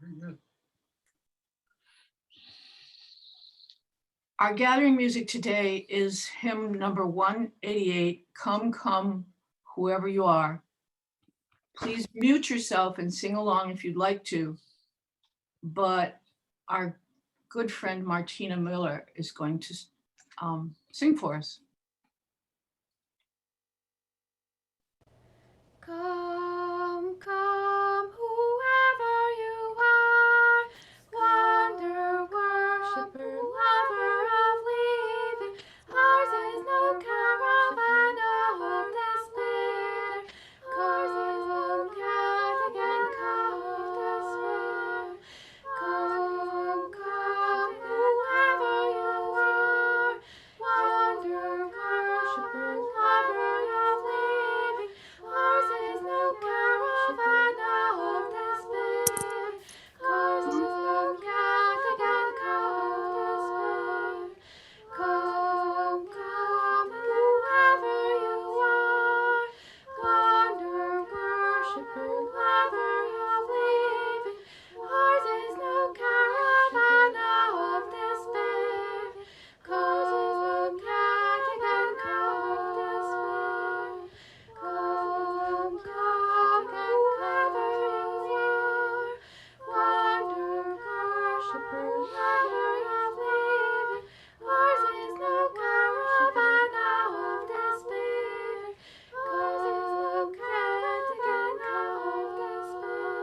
Very good. Our gathering music today is hymn number 188, Come, Come, Whoever You Are. Please mute yourself and sing along if you'd like to, but our good friend Martina Miller is going to sing for us. Come, come, whoever you are, wonder, worshiper, lover of living. Ours is no caravan of despair. Come, Catholic and come, despair. Come, come, whoever you are, wonder, worshiper, lover of living. Ours is no caravan of despair. Ours is no Catholic and come, despair. Come, come, whoever you are, wonder, worshiper, lover of living. Ours is no caravan of despair. Ours is no Catholic and come, despair. Come, come, whoever you are, wonder, worshiper, lover of living. Ours is no caravan of despair. Ours is no Catholic and come, despair.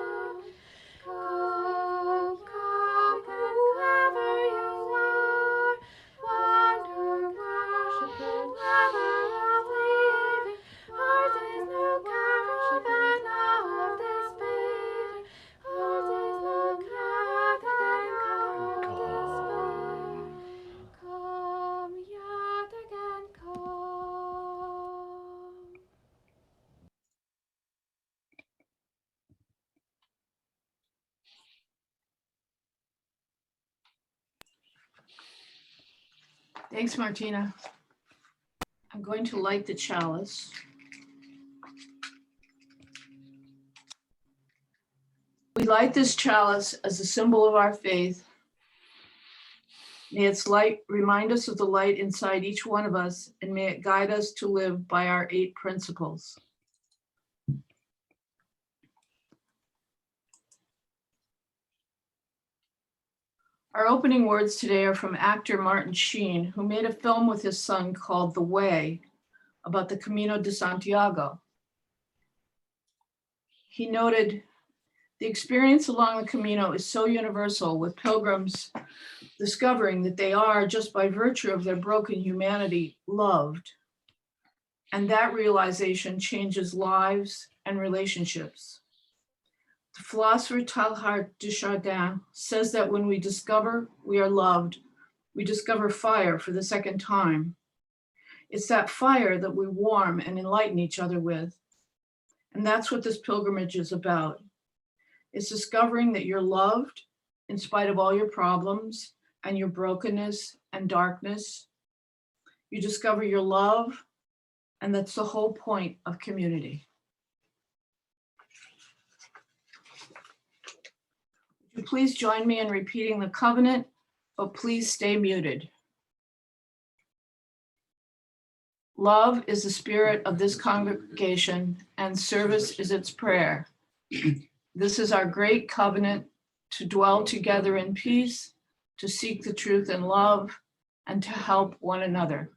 Come, come, whoever you are, wonder, worshiper, lover of living. Ours is no caravan of despair. Ours is no Catholic and come, despair. Come, yet again come. Thanks, Martina. I'm going to light the chalice. We light this chalice as a symbol of our faith. May its light remind us of the light inside each one of us, and may it guide us to live by our 8 principles. Our opening words today are from actor Martin Sheen, who made a film with his son called The Way, about the Camino de Santiago. He noted, the experience along the Camino is so universal, with pilgrims discovering that they are, just by virtue of their broken humanity, loved. And that realization changes lives and relationships. The philosopher Teilhard de Chardin says that when we discover we are loved, we discover fire for the second time. It's that fire that we warm and enlighten each other with. And that's what this pilgrimage is about. It's discovering that you're loved in spite of all your problems and your brokenness and darkness. You discover your love, and that's the whole point of community. Would you please join me in repeating the covenant, but please stay muted. Love is the spirit of this congregation, and service is its prayer. This is our great covenant, to dwell together in peace, to seek the truth in love, and to help one another.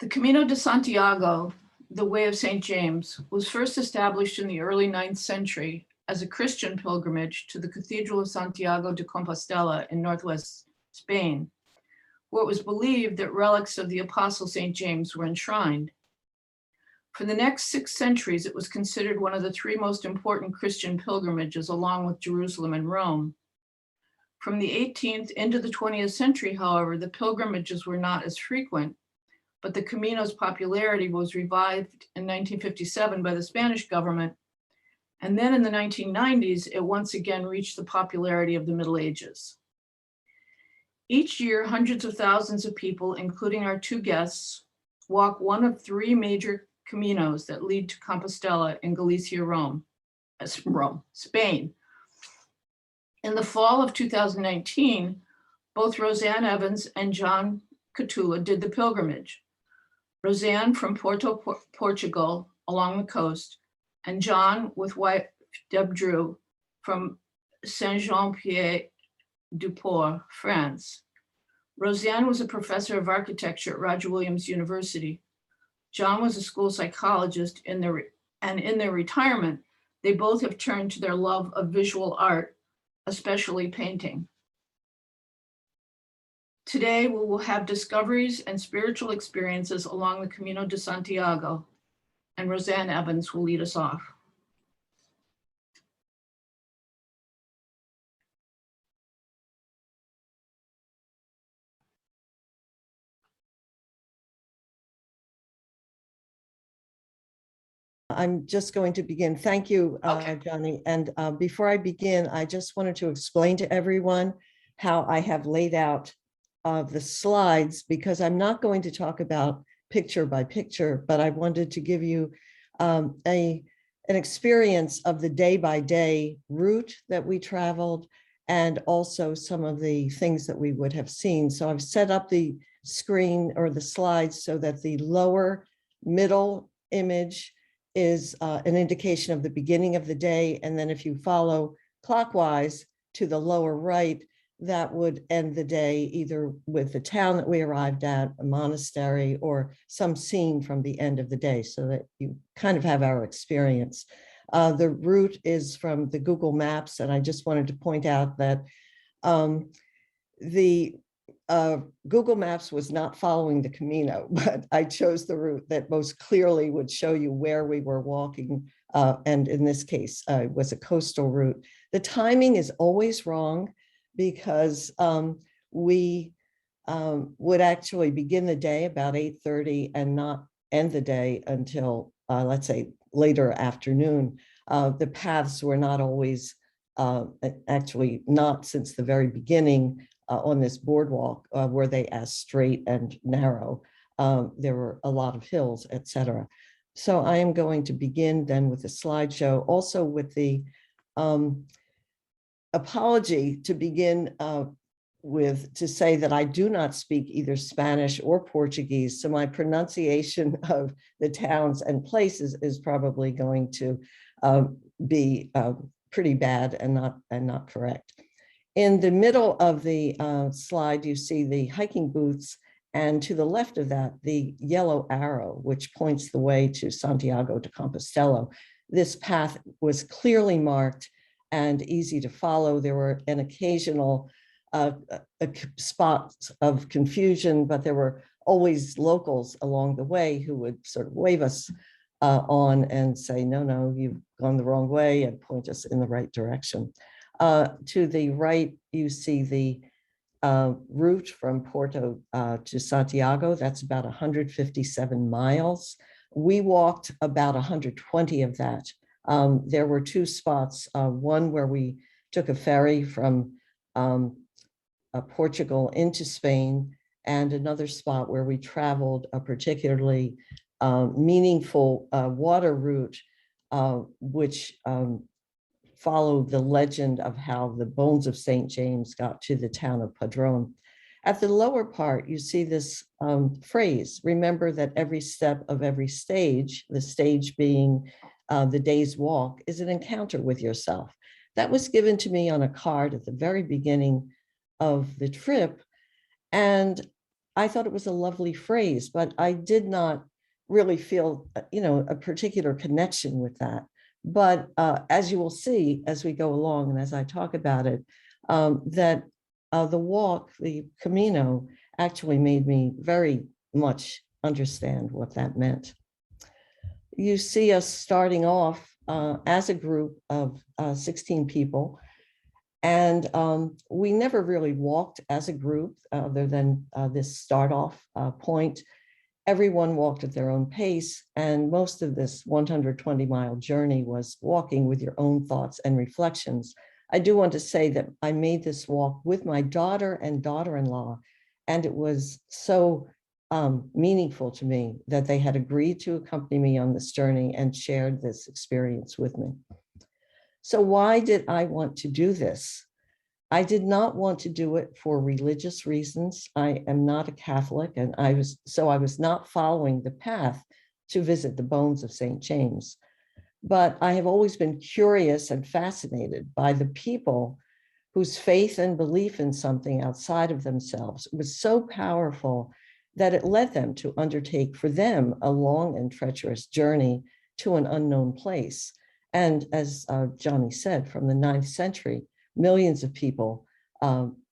The Camino de Santiago, the Way of St. James, was first established in the early 9th century as a Christian pilgrimage to the Cathedral of Santiago de Compostela in northwest Spain, where it was believed that relics of the Apostle St. James were enshrined. For the next 6 centuries, it was considered one of the 3 most important Christian pilgrimages, along with Jerusalem and Rome. From the 18th into the 20th century, however, the pilgrimages were not as frequent, but the Camino's popularity was revived in 1957 by the Spanish government. And then in the 1990s, it once again reached the popularity of the Middle Ages. Each year, hundreds of thousands of people, including our 2 guests, walk one of 3 major Caminos that lead to Compostela in Galicia, Spain. In the fall of 2019, both Roseann Evans and John Kotula did the pilgrimage. Roseann from Portugal along the coast, and John with wife Deb Drew from Saint-Jean-Pied-du-Port, France. Roseann was a professor of architecture at Roger Williams University. John was a school psychologist and in their retirement, they both have turned to their love of visual art, especially painting. Today, we will have discoveries and spiritual experiences along the Camino de Santiago, and Roseann Evans will lead us off. I'm just going to begin. Thank you, Johnny. And before I begin, I just wanted to explain to everyone how I have laid out the slides, because I'm not going to talk about picture by picture, but I wanted to give you an experience of the day-by-day route that we traveled, and also some of the things that we would have seen. So I've set up the screen or the slides so that the lower middle image is an indication of the beginning of the day. And then if you follow clockwise to the lower right, that would end the day either with the town that we arrived at, a monastery, or some scene from the end of the day, so that you kind of have our experience. The route is from the Google Maps, and I just wanted to point out that the Google Maps was not following the Camino, but I chose the route that most clearly would show you where we were walking. And in this case, it was a coastal route. The timing is always wrong, because we would actually begin the day about 8:30 and not end the day until, let's say, later afternoon. The paths were not always, actually not since the very beginning, on this boardwalk were they as straight and narrow. There were a lot of hills, etc. So I am going to begin then with the slideshow, also with the apology to begin with, to say that I do not speak either Spanish or Portuguese, so my pronunciation of the towns and places is probably going to be pretty bad and not correct. In the middle of the slide, you see the hiking boots, and to the left of that, the yellow arrow, which points the way to Santiago de Compostela. This path was clearly marked and easy to follow. There were an occasional spots of confusion, but there were always locals along the way who would sort of wave us on and say, no, you've gone the wrong way, and point us in the right direction. To the right, you see the route from Porto to Santiago. That's about 157 miles. We walked about 120 of that. There were two spots, one where we took a ferry from Portugal into Spain, and another spot where we traveled a particularly meaningful water route, which followed the legend of how the bones of St. James got to the town of Padrón. At the lower part, you see this phrase: remember that every step of every stage, the stage being the day's walk, is an encounter with yourself. That was given to me on a card at the very beginning of the trip, and I thought it was a lovely phrase, but I did not really feel, a particular connection with that. But as you will see as we go along and as I talk about it, that the walk, the Camino, actually made me very much understand what that meant. You see us starting off as a group of 16 people, and we never really walked as a group other than this start off point. Everyone walked at their own pace, and most of this 120-mile journey was walking with your own thoughts and reflections. I do want to say that I made this walk with my daughter and daughter-in-law, and it was so meaningful to me that they had agreed to accompany me on this journey and shared this experience with me. So why did I want to do this? I did not want to do it for religious reasons. I am not a Catholic, and I was not following the path to visit the bones of St. James. But I have always been curious and fascinated by the people whose faith and belief in something outside of themselves was so powerful that it led them to undertake for them a long and treacherous journey to an unknown place. And as Johnny said, from the 9th century, millions of people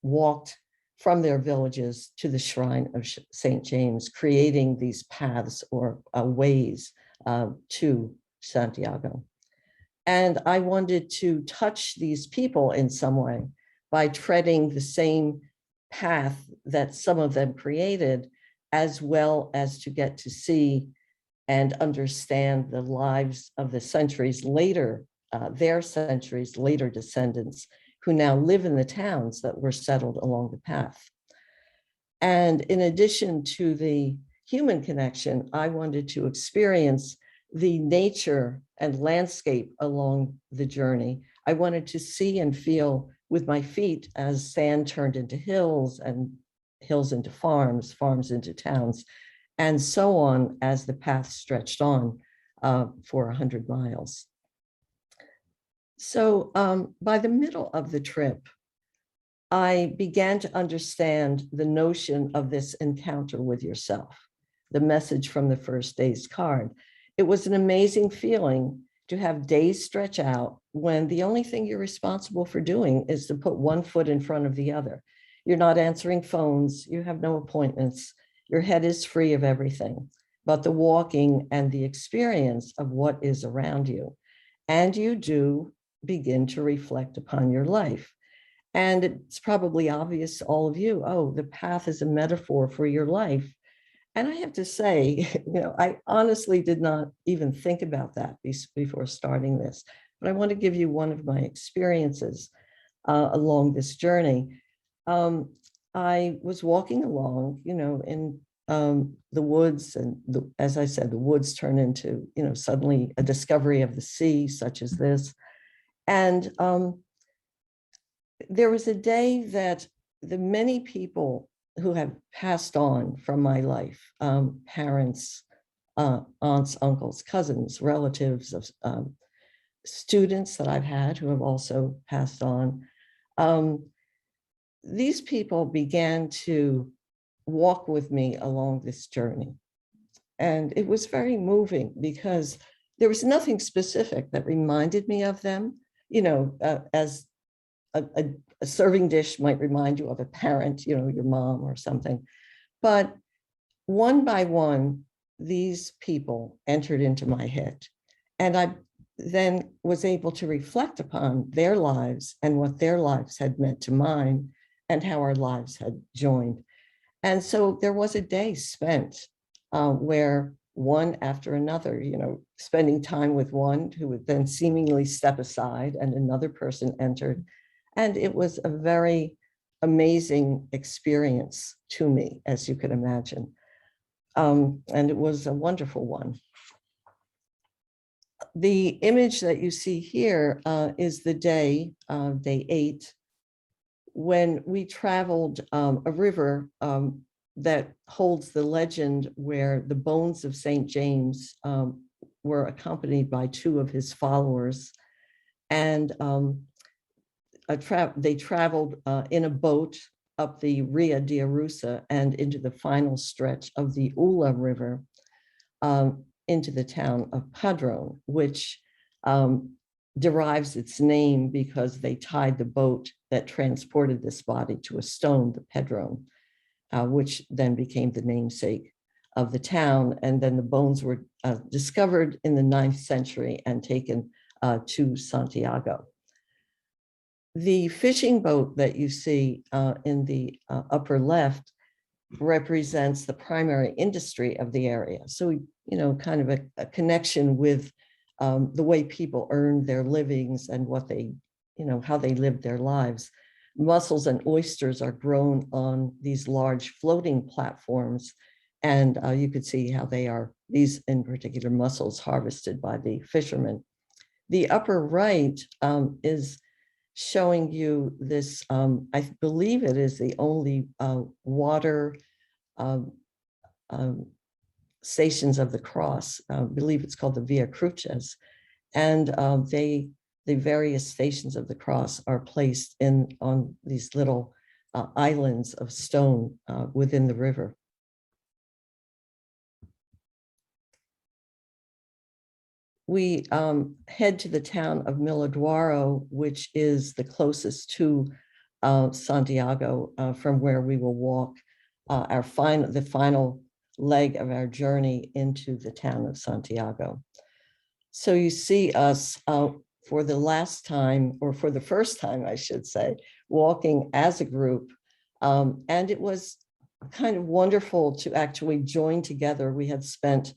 walked from their villages to the shrine of St. James, creating these paths or ways to Santiago. And I wanted to touch these people in some way by treading the same path that some of them created, as well as to get to see and understand the lives of the centuries later, their centuries later descendants who now live in the towns that were settled along the path. And in addition to the human connection, I wanted to experience the nature and landscape along the journey. I wanted to see and feel with my feet as sand turned into hills and hills into farms, farms into towns, and so on as the path stretched on for 100 miles. So by the middle of the trip, I began to understand the notion of this encounter with yourself, the message from the first day's card. It was an amazing feeling to have days stretch out when the only thing you're responsible for doing is to put one foot in front of the other. You're not answering phones, you have no appointments, your head is free of everything but the walking and the experience of what is around you. And you do begin to reflect upon your life. And it's probably obvious to all of you, oh, the path is a metaphor for your life. And I have to say, I honestly did not even think about that before starting this, but I want to give you one of my experiences along this journey. I was walking along, in the woods, and as I said, the woods turn into, suddenly a discovery of the sea, such as this. And there was a day that the many people who have passed on from my life, parents, aunts, uncles, cousins, relatives of students that I've had who have also passed on, these people began to walk with me along this journey. And it was very moving because there was nothing specific that reminded me of them, as a serving dish might remind you of a parent, your mom or something. But one by one, these people entered into my head. And I then was able to reflect upon their lives and what their lives had meant to mine and how our lives had joined. And so there was a day spent where one after another, spending time with one who would then seemingly step aside and another person entered. And it was a very amazing experience to me, as you could imagine. And it was a wonderful one. The image that you see here is the day, day 8, when we traveled a river that holds the legend where the bones of St. James were accompanied by 2 of his followers. And they traveled in a boat up the Ria di Arusa and into the final stretch of the Ula River into the town of Padron, which derives its name because they tied the boat that transported this body to a stone, the Pedron, which then became the namesake of the town. And then the bones were discovered in the 9th century and taken to Santiago. The fishing boat that you see in the upper left represents the primary industry of the area. So, kind of a connection with the way people earned their livings and what they, how they lived their lives. Mussels and oysters are grown on these large floating platforms. And you could see how these in particular mussels harvested by the fishermen. The upper right is showing you this, I believe it is the only water um, um, Stations of the Cross. I believe it's called the Via Crucis. And the various Stations of the Cross are placed on these little islands of stone within the river. We head to the town of Miladuaro, which is the closest to Santiago, from where we will walk the final leg of our journey into the town of Santiago. So you see us for the last time, or for the first time, I should say, walking as a group. And it was kind of wonderful to actually join together. We had spent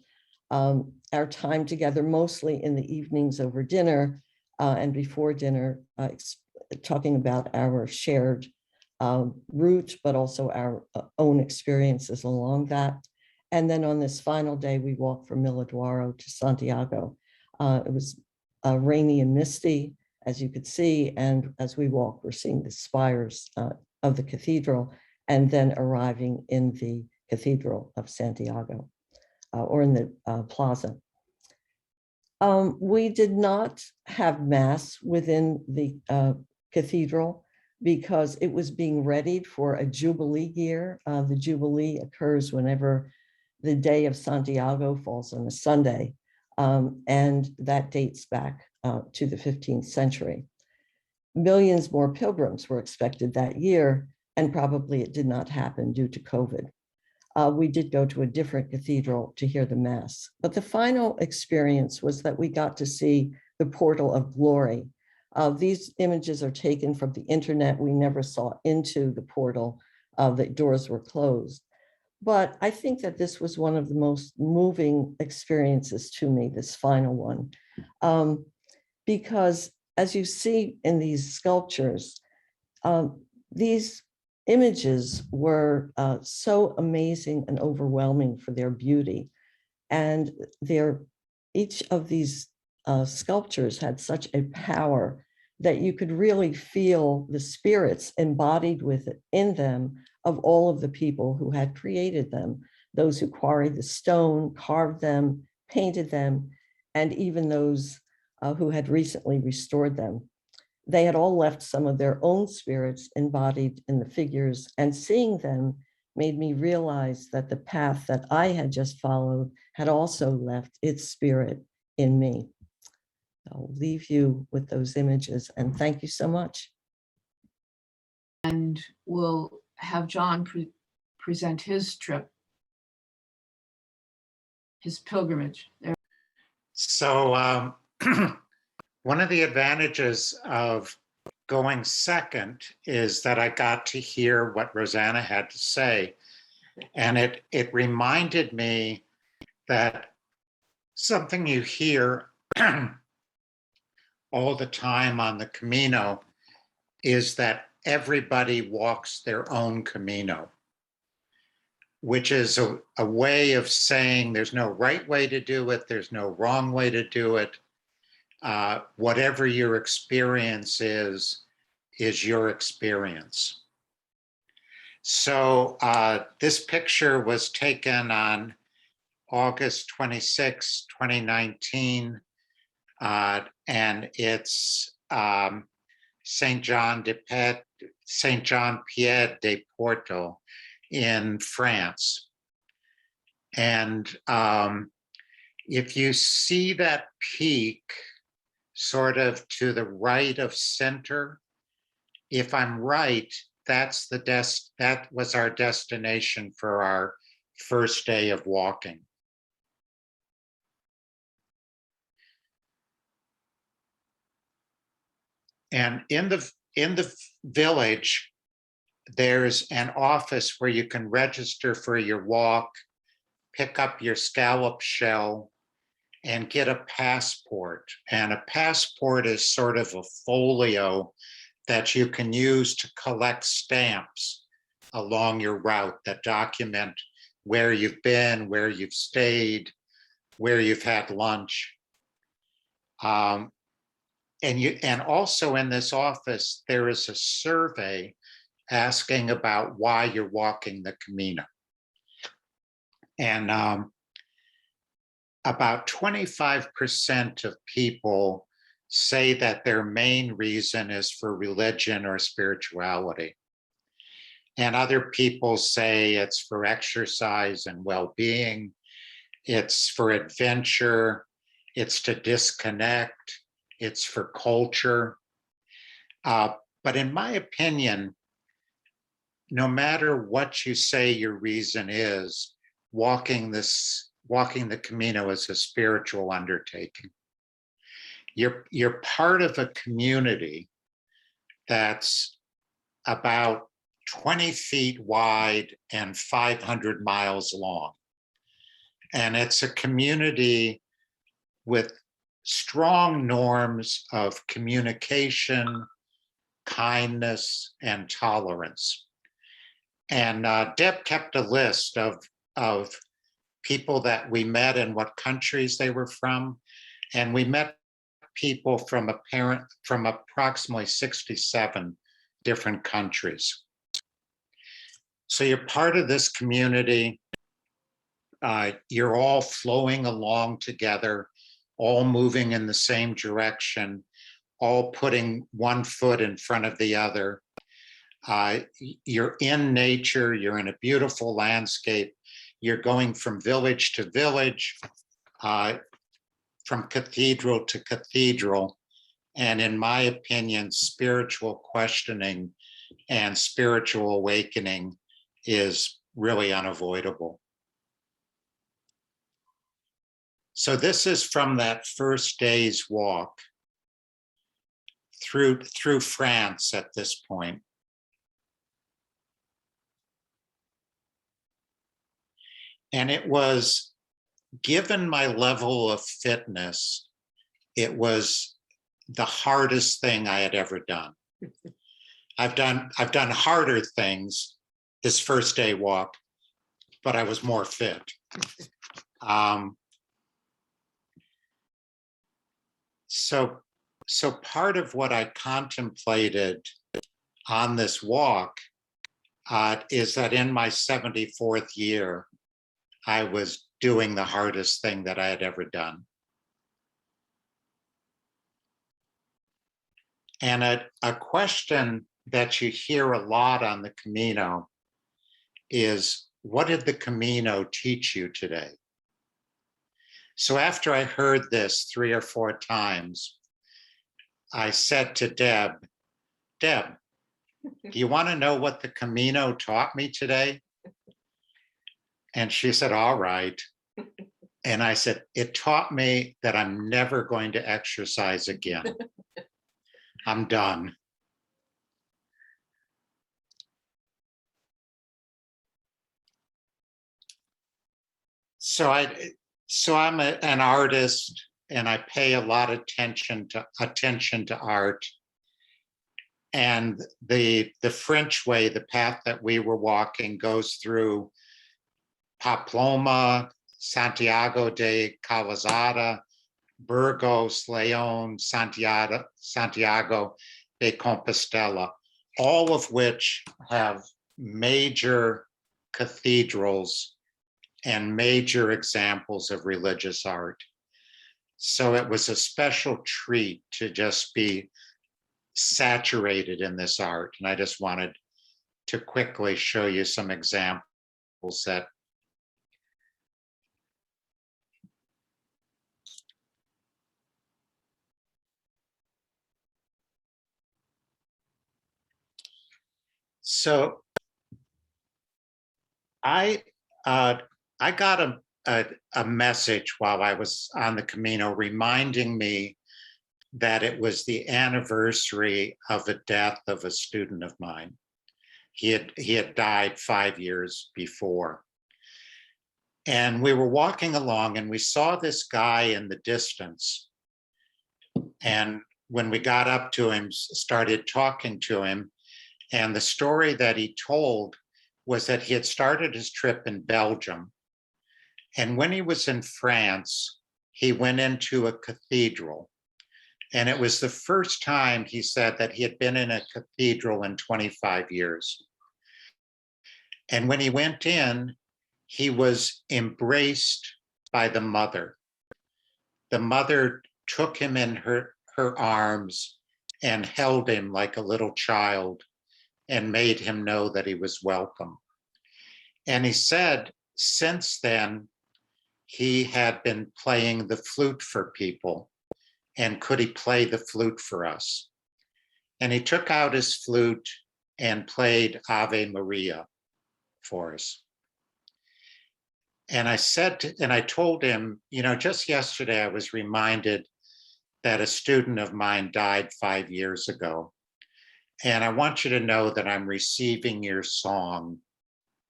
our time together, mostly in the evenings over dinner and before dinner, talking about our shared route, but also our own experiences along that. And then on this final day, we walked from Miladuaro to Santiago. It was rainy and misty, as you could see, and as we walk, we're seeing the spires of the cathedral, and then arriving in the Cathedral of Santiago, or in the plaza. We did not have Mass within the cathedral because it was being readied for a Jubilee year. The Jubilee occurs whenever the day of Santiago falls on a Sunday, and that dates back to the 15th century. Millions more pilgrims were expected that year, and probably it did not happen due to COVID. We did go to a different cathedral to hear the Mass, but the final experience was that we got to see the Portal of Glory. These images are taken from the internet. We never saw into the portal. The doors were closed. But I think that this was one of the most moving experiences to me, this final one, because as you see in these sculptures, these images were so amazing and overwhelming for their beauty. And each of these sculptures had such a power that you could really feel the spirits embodied in them of all of the people who had created them, those who quarried the stone, carved them, painted them, and even those who had recently restored them. They had all left some of their own spirits embodied in the figures, and seeing them made me realize that the path that I had just followed had also left its spirit in me. I'll leave you with those images, and thank you so much. And we'll have John present his trip, his pilgrimage. So one of the advantages of going second is that I got to hear what Rosanna had to say. And it reminded me that something you hear all the time on the Camino is that everybody walks their own Camino, which is a way of saying there's no right way to do it, there's no wrong way to do it. Whatever your experience is your experience. So this picture was taken on August 26, 2019, and it's Saint John Pied de Porto in France. And if you see that peak sort of to the right of center, if I'm right, that was our destination for our first day of walking. And in the village, there's an office where you can register for your walk, pick up your scallop shell, and get a passport. And a passport is sort of a folio that you can use to collect stamps along your route that document where you've been, where you've stayed, where you've had lunch. and also in this office, there is a survey asking about why you're walking the Camino. And about 25% of people say that their main reason is for religion or spirituality. And other people say it's for exercise and well-being, it's for adventure, it's to disconnect, it's for culture. But in my opinion, no matter what you say your reason is, walking the Camino is a spiritual undertaking. You're part of a community that's about 20 feet wide and 500 miles long. And it's a community with strong norms of communication, kindness, and tolerance. And Deb kept a list of people that we met and what countries they were from. And we met people from approximately 67 different countries. So you're part of this community. You're all flowing along together, all moving in the same direction, all putting one foot in front of the other. You're in nature, you're in a beautiful landscape. You're going from village to village, from cathedral to cathedral. And in my opinion, spiritual questioning and spiritual awakening is really unavoidable. So this is from that first day's walk through France at this point. And it was, given my level of fitness, it was the hardest thing I had ever done. I've done harder things this first day walk, but I was more fit. So part of what I contemplated on this walk is that in my 74th year, I was doing the hardest thing that I had ever done. And a question that you hear a lot on the Camino is, what did the Camino teach you today? So after I heard this 3 or 4 times, I said to Deb, do you want to know what the Camino taught me today? And she said, all right. And I said, it taught me that I'm never going to exercise again. I'm done. So I'm an artist, and I pay a lot of attention to art. And the French way, the path that we were walking, goes through Pamplona, Santiago de Calzada, Burgos, León, Santiago de Compostela, all of which have major cathedrals and major examples of religious art. So it was a special treat to just be saturated in this art. And I just wanted to quickly show you some examples that so I got a message while I was on the Camino reminding me that it was the anniversary of the death of a student of mine. He had died 5 years before. And we were walking along and we saw this guy in the distance. And when we got up to him, started talking to him, and the story that he told was that he had started his trip in Belgium. And when he was in France, he went into a cathedral. And it was the first time he said that he had been in a cathedral in 25 years. And when he went in, he was embraced by the mother. The mother took him in her arms and held him like a little child and made him know that he was welcome. And he said, since then, he had been playing the flute for people. And could he play the flute for us? And he took out his flute and played Ave Maria for us. And I told him, you know, just yesterday I was reminded that a student of mine died 5 years ago. And I want you to know that I'm receiving your song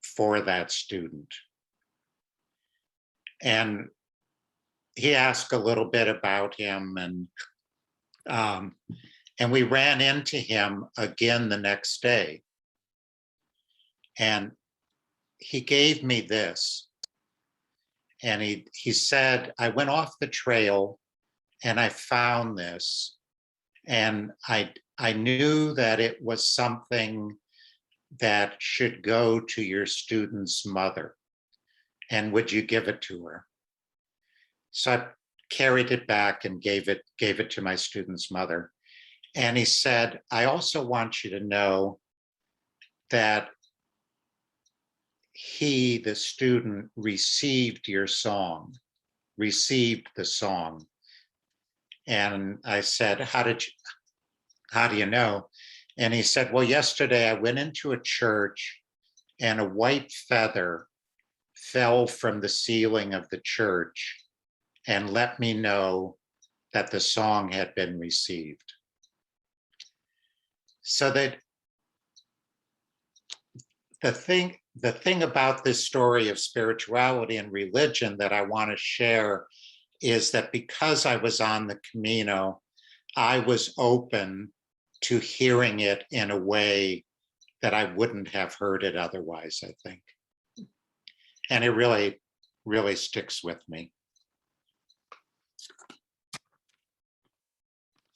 for that student. And he asked a little bit about him, and we ran into him again the next day. And he gave me this. And he said, I went off the trail and I found this. And I knew that it was something that should go to your student's mother. And would you give it to her? So I carried it back and gave it to my student's mother. And he said, I also want you to know that he, the student, received your song, received the song. And I said, how do you know? And he said, well, yesterday I went into a church and a white feather fell from the ceiling of the church and let me know that the song had been received. So that the thing about this story of spirituality and religion that I want to share is that because I was on the Camino, I was open to hearing it in a way that I wouldn't have heard it otherwise, I think. And it really, really sticks with me.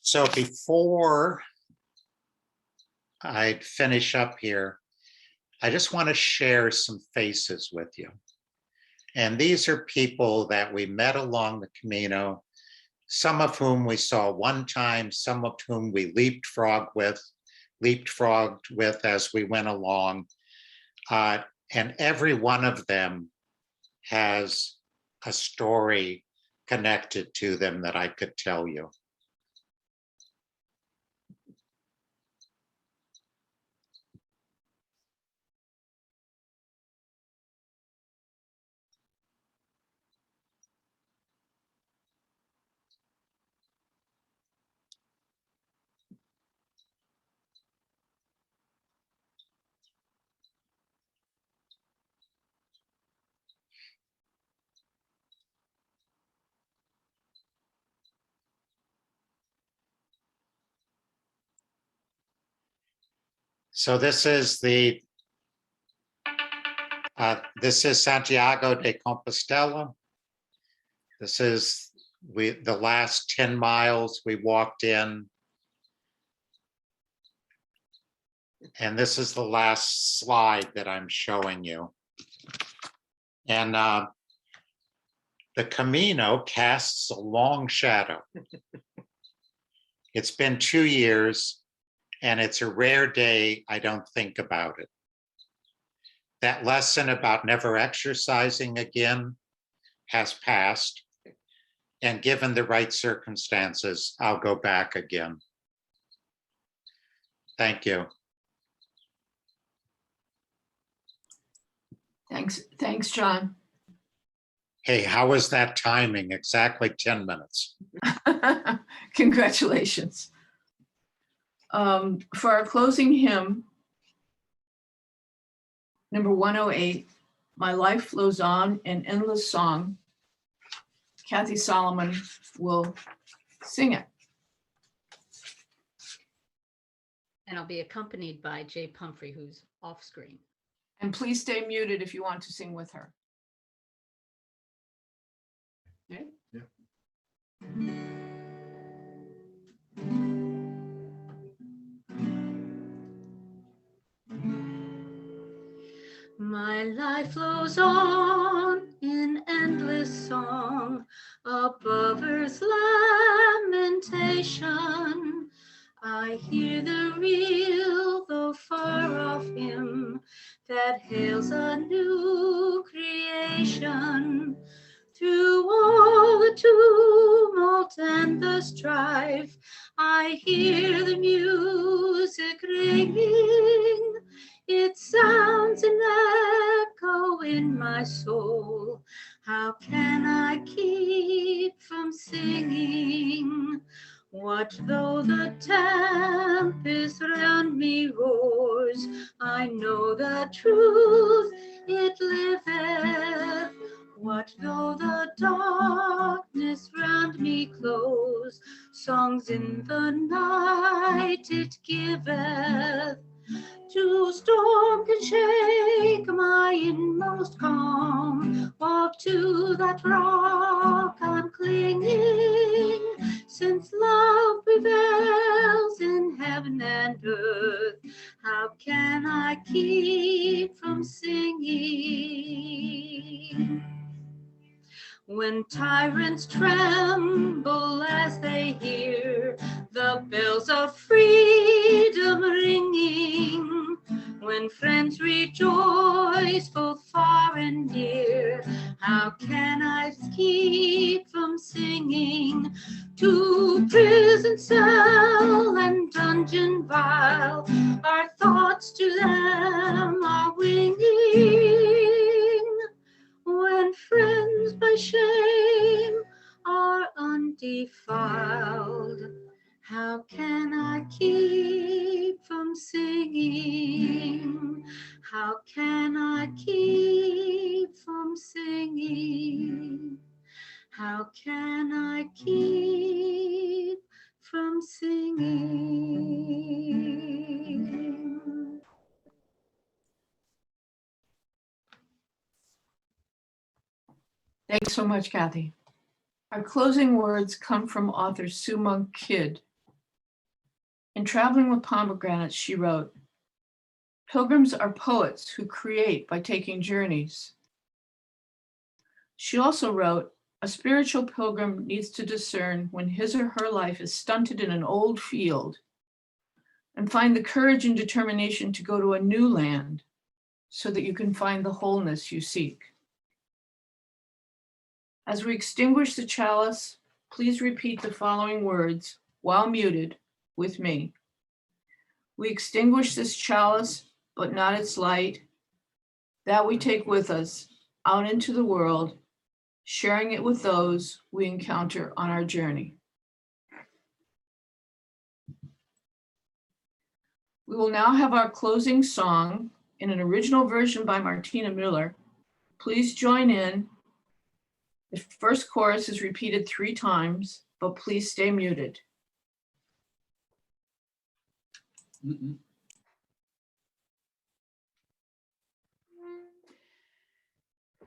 So before I finish up here, I just want to share some faces with you. And these are people that we met along the Camino, some of whom we saw one time, some of whom we leapfrogged with as we went along. And every one of them has a story connected to them that I could tell you. So this is Santiago de Compostela. This is the last 10 miles we walked in. And this is the last slide that I'm showing you. And the Camino casts a long shadow. It's been 2 years, and it's a rare day I don't think about it. That lesson about never exercising again has passed, and given the right circumstances, I'll go back again. Thank you. Thanks, John. Hey, how was that timing? Exactly 10 minutes. Congratulations. For our closing hymn, number 108, My Life Flows On, an Endless Song, Kathy Solomon will sing it. And I'll be accompanied by Jay Pumphrey, who's off screen. And please stay muted if you want to sing with her. Okay? Yeah. life flows on in endless song above earth's lamentation. I hear the real, though far off hymn that hails a new creation. Through all the tumult and the strife, I hear the music ringing. It sounds an echo in my soul. How can I keep from singing? What though the tempest round me roars? I know the truth, it liveth. What though the darkness round me close? Songs in the night it giveth. To storm can shake my inmost calm, while to that rock I'm clinging. Since love prevails in heaven and earth, how can I keep from singing? When tyrants tremble as they hear the bells of freedom ringing, when friends rejoice both far and near, how can I keep from singing? To prison cell and dungeon vile, our thoughts to them are winging. When friends by shame are undefiled, how can I keep from singing? How can I keep from singing? How can I keep from singing? Thanks so much, Kathy. Our closing words come from author Sue Monk Kidd. In Traveling with Pomegranates, she wrote, "Pilgrims are poets who create by taking journeys." She also wrote, "A spiritual pilgrim needs to discern when his or her life is stunted in an old field and find the courage and determination to go to a new land so that you can find the wholeness you seek." As we extinguish the chalice, please repeat the following words while muted with me. We extinguish this chalice, but not its light, that we take with us out into the world, sharing it with those we encounter on our journey. We will now have our closing song in an original version by Martina Miller. Please join in. The first chorus is repeated 3 times, but please stay muted.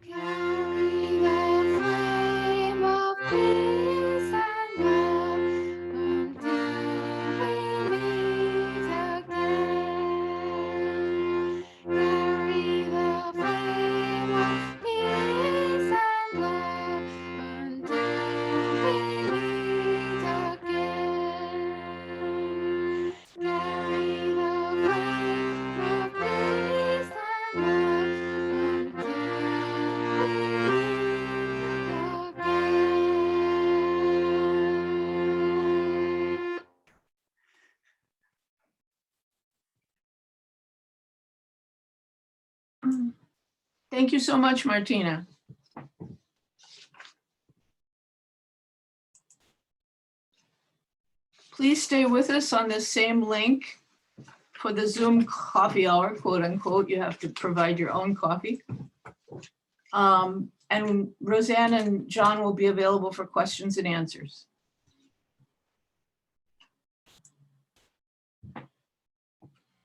Carry the flame of peace and love until we meet again. Carry the flame of peace and love until we meet again. Carry the flame of peace and love until we meet again. Thank you so much, Martina. Please stay with us on this same link for the Zoom coffee hour, quote unquote. You have to provide your own coffee. And Roseann and John will be available for questions and answers.